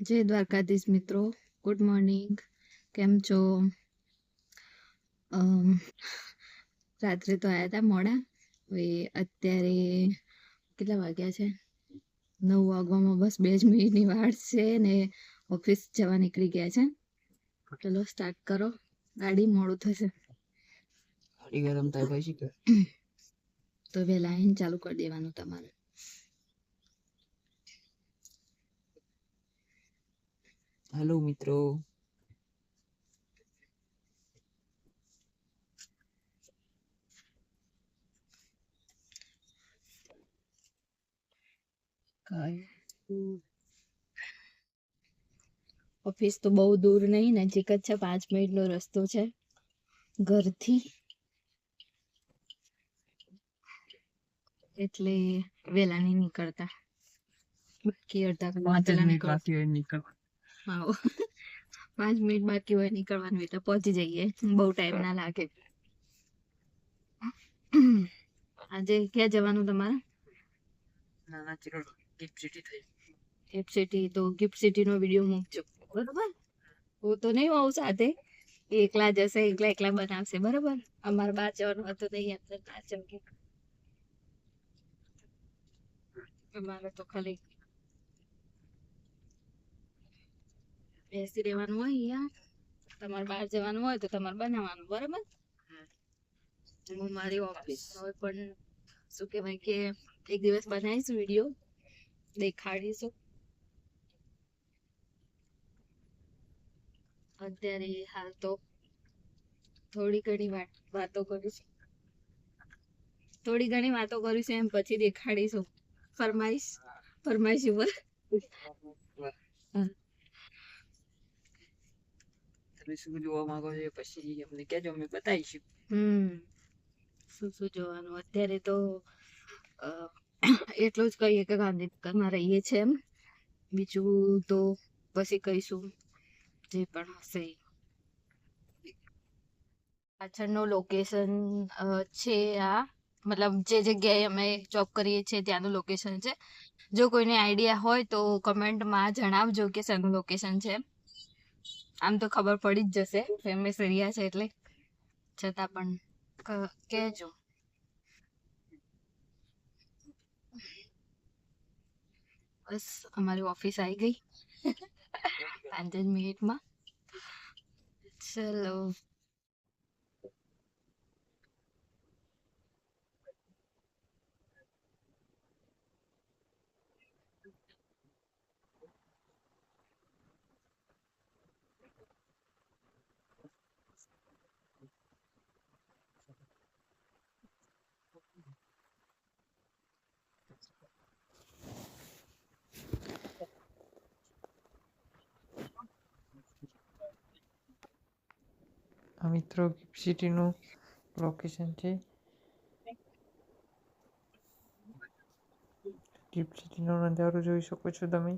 જય દ્વારકાધીશ મિત્રો, good morning. કેમ છો? રાત્રે તો આવ્યા હતા મોડા. હવે અત્યારે કેટલા વાગ્યા છે? 9 વાગવામાં બસ 2 જ મિનિટની વાર છે ને ઓફિસ જવા નીકળી ગયા છે. ચલો સ્ટાર્ટ કરો, ગાડી મોડું થશે. ગાડી ગરમ થાય પછી તો વહેલા આવીને ચાલુ કરી દેવાનું તમારે. હેલો મિત્રો, ઓફિસ તો બહુ દૂર નહીં, નજીક જ છે. 5 મિનિટનો રસ્તો છે ઘરથી, એટલે વહેલા નહીં નીકળતા. બાકી અડધા કલાક પહેલા નીકળવા. હા 5 મિનિટ બાકી હોય નીકળવાનું એટલે પહોંચી જઈએ, બહુ ટાઈમ ના લાગે. આજે ક્યાં જવાનું તમારે? નાના ચિરોડ ગિફ્ટ સિટી થઈ. ગિફ્ટ સિટી તો ગિફ્ટ સિટી નો વિડીયો મૂકજો, બરોબર? હું તો નહીં હોઉં સાથે, એકલા જશે, એકલા બનાવશે, બરોબર? અમારે બહાર જવાનું હતું નહીં, અંદર બહાર જવું. અમારે તો ખાલી બેસી રહેવાનું હોય અહીંયા. તમારે બહાર જવાનું હોય તો તમારે બનાવવાનું, બરોબર? હું મારી ઓફિસ હોય પણ શું કહેવાય કે એક દિવસ બનાવીશું વિડીયો, દેખાડીશું. અત્યારે હાલ તો થોડી ઘણી વાતો કરીશું, એમ પછી દેખાડીશું. ફરમાઈશ ઉપર તમે શું જોવા માંગો છો પછી અમને કહેજો, અમે બતાવીશું. શું જોવાનું અત્યારે તો એટલું જ કહીએ કે ગાંધીનગરમાં રહીએ છે એમ. બીજું તો પછી કહીશું જે પણ હશે. પાછળનું લોકેશન છે આ, મતલબ જે જગ્યાએ અમે જોબ કરીએ છીએ ત્યાંનું લોકેશન છે. જો કોઈને આઈડિયા હોય તો કમેન્ટમાં જણાવજો કે શેનું લોકેશન છે. આમ તો ખબર પડી જ જશે, ફેમસ એરિયા છે એટલે, છતાં પણ કહેજો. બસ અમારી ઓફિસ આવી ગઈ 5 જ મિનિટમાં. ચલો. આ મિત્રો ગિફ્ટ સિટીનું લોકેશન છે. ગિફ્ટ સિટીનો નજારો જોઈ શકો છો તમે.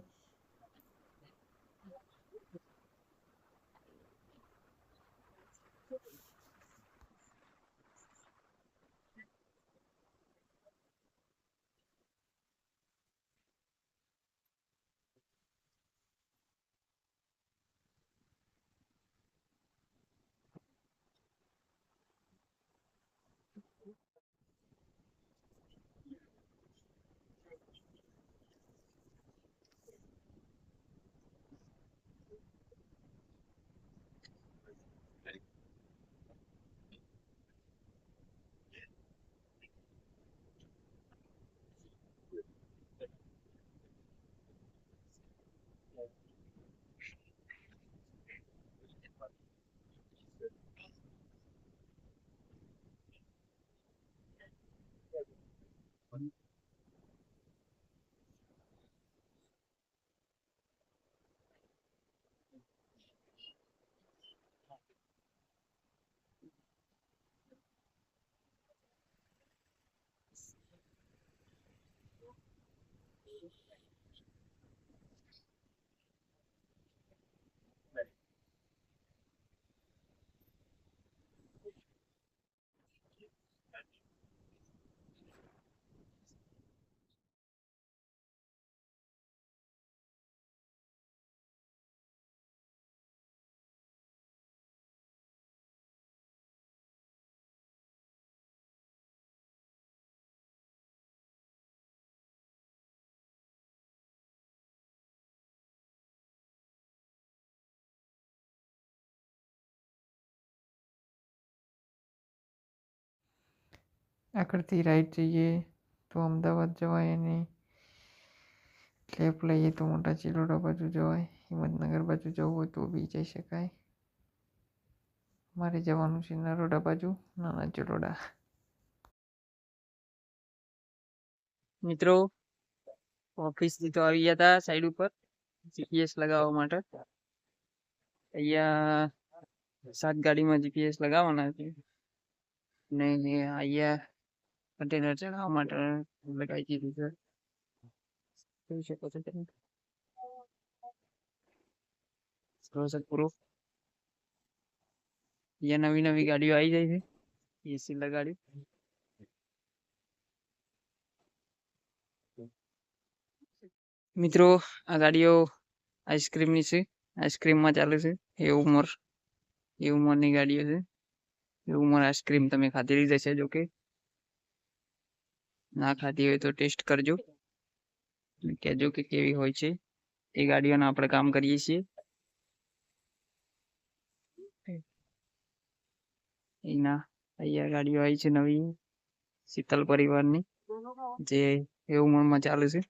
આગળથી રાઈટ જઈએ તો અમદાવાદ જવાય અને લેફ્ટ લઈએ તો મોટા ચિલોડા બાજુ જવાય. હિંમતનગર બાજુ જવું હોય તો બી જઈ શકાય. મારે જવાનું છે નરોડા બાજુ, નાના ચિલોડા. મિત્રો ઓફિસથી તો આવી ગયા હતા સાઈડ ઉપર જીપીએસ લગાવવા માટે. અહીંયા 7 ગાડીમાં જીપીએસ લગાવવાના છે ને અહીંયા કન્ટેનર ચડાવવા માટે લગાવી દીધું છે. જોઈ શકો છો તમે. પ્રોસેસ પૂરો. અહીંયા નવી નવી ગાડીઓ આવી જાય છે, એસી લગાડ્યું. મિત્રો આ ગાડીઓ આઈસ્ક્રીમની છે, આઈસ્ક્રીમમાં ચાલે છે. એ ઉંમરની ગાડીઓ છે. એ ઉંમર આઈસ્ક્રીમ તમે ખાધેલી જ હશે, જોકે ના ખાધી હોય તો ટેસ્ટ કરજો અને કહેજો કે કેવી હોય છે. એ ગાડીઓના આપણે કામ કરીએ છીએ. અહીંયા ગાડીઓ આવી છે નવી શીતલ પરિવારની, જે એ ઉંમરમાં ચાલે છે.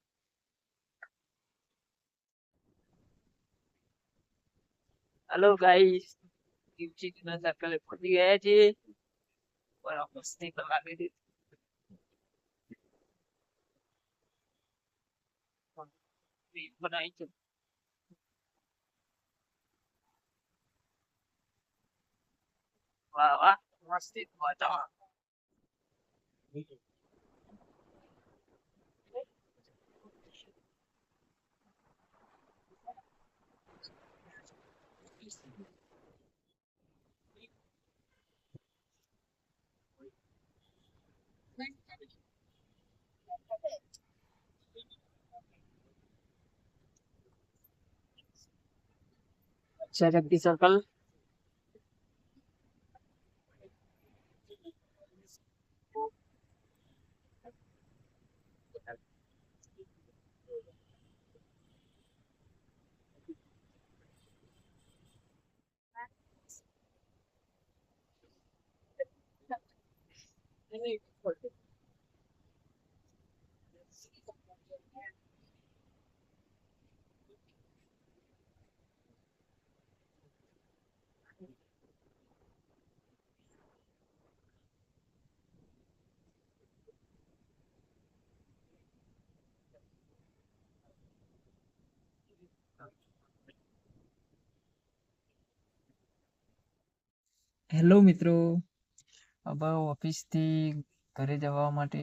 હેલો ગાઈસ, ના સર્કલે પહોંચી ગયા છે. બરાબર મસ્તી લાગે છે. બનાવી છે. વાહ વાહ, મસ્તી વાતાવરણ. જગદી સર્કલ. હેલો મિત્રો, હવે ઓફિસથી ઘરે જવા માટે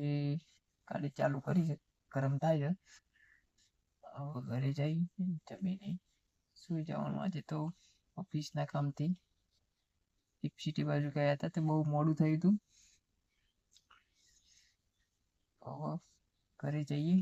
ગાડી ચાલુ કરી છે. ગરમ થાય છે. હવે ઘરે જઈ જમીને સુઈ જવાનું. આજે તો ઓફિસના કામથી સિટી બાજુ ગયા હતા, તે બહુ મોડું થયું હતું. હવે ઘરે જઈએ